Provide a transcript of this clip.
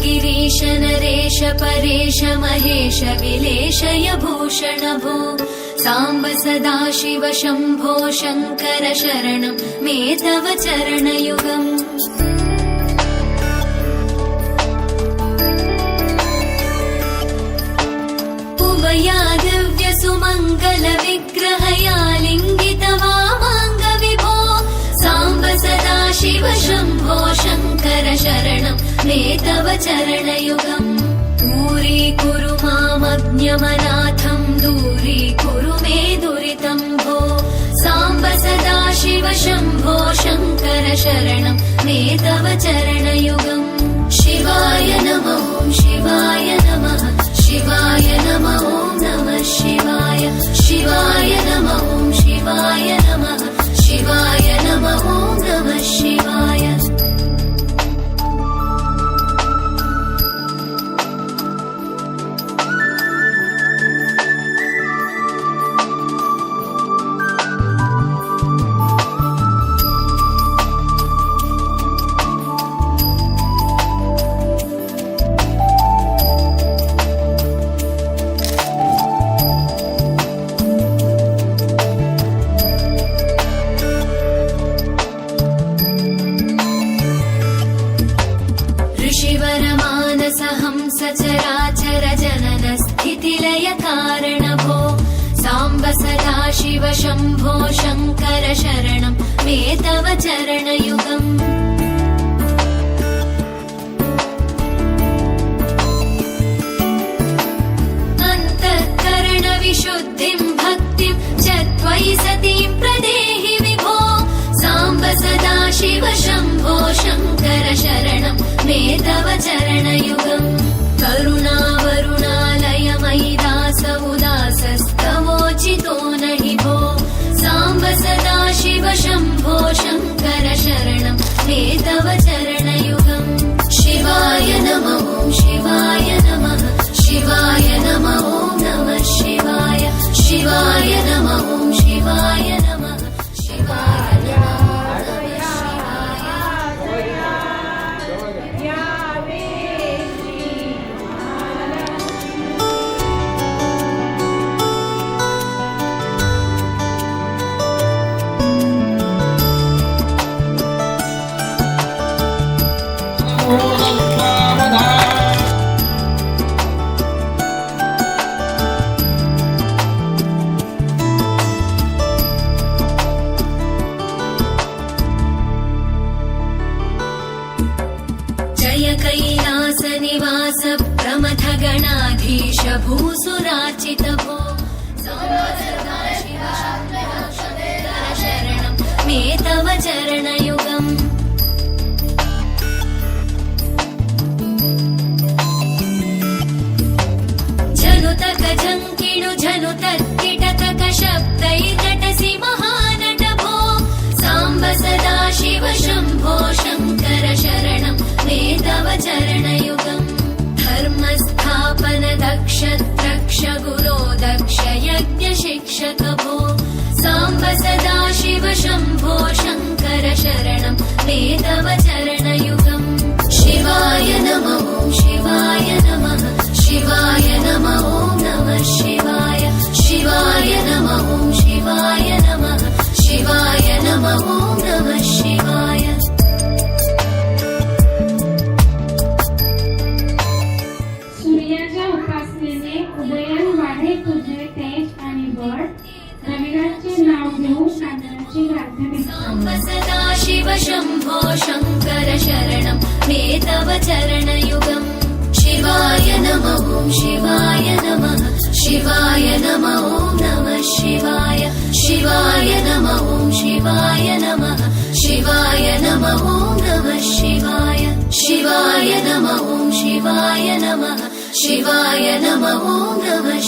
गिरीश नरेश परेश महेश विलेशय भूषण भो साम्ब सदाशिव शम्भो शङ्कर शरणं मे तव चरणयुगम्। उमया दिव्य सुमङ्गल विग्रहया लिङ्गित वामाङ्ग विभो साम्ब सदाशिव शम्भो शङ्कर शरणं मे तव चरणयुगम्। दूरीकुरु मामज्ञमनाथं दूरीकुरु मे दुरितं भो साम्ब सदाशिव शम्भो शङ्कर शरणं मे तव चरणयुगम्। शिवाय नमः शिवाय नमः शिवाय नमः नमः शिवाय शिवाय नमः शिवाय नमः शिवाय नमः नमः शिवाय। सचराचर जनन स्थितिलय कारण भो साम्ब सदाशिव शम्भो शङ्कर शरणं मे तव चरणयुगम्। अन्तःकरण विशुद्धिं भक्तिं च त्वयि सतीं प्रदेहि विभो साम्ब सदाशिव शम्भो शङ्कर शरणं मे तव चरणयुगम्। करुणावरुणालय मयि दास उदासस्तवोचितो नहि भो साम्ब सदाशिव शम्भो शङ्कर शरणं मे तव चरणयुगम्। शिवाय नमः शिवाय नमः शिवाय नमः नमः शिवाय शिवाय नमः शिवाय नमः शिवाय कैलास निवास प्रमथ गणाधीश भूसुराचित भो साम्ब सदाशिव शम्भो शङ्कर शरणं मे तव चरणयुगम्। जनुतक झङ्किणु झनुतत्किटतक शब्दैर्नटसि महानट भो साम्ब सदाशिव शम्भो शङ्कर शरणं मे तव चरणयुगम्। धर्मस्थापन दक्ष द्रक्ष गुरो दक्ष यज्ञ शिक्षक भो साम्ब सदाशिव शम्भो शङ्कर शरणं मे तव चरणयुगम्। शिवाय नमः शिवाय नमः शिवाय नमः नमः शिवाय शिवाय नमः शिवाय नमः शिवाय नमः नमः शिवाय। सूर्याच्या उपासनेने उदयान वाढे तुझे तेज आणि बळ रविराजचे नाव घेऊन कांदळाची प्रार्थना। साम्ब सदाशिव शम्भो शङ्कर शरणं मे तव चरणयुगम्। शिवाय नमः शिवाय नमः शिवाय नमः नमः शिवाय शिवाय नमः शिवाय नमः शिवाय नमः नमः शिवाय। नमः शिवाय नमः ॐ नमः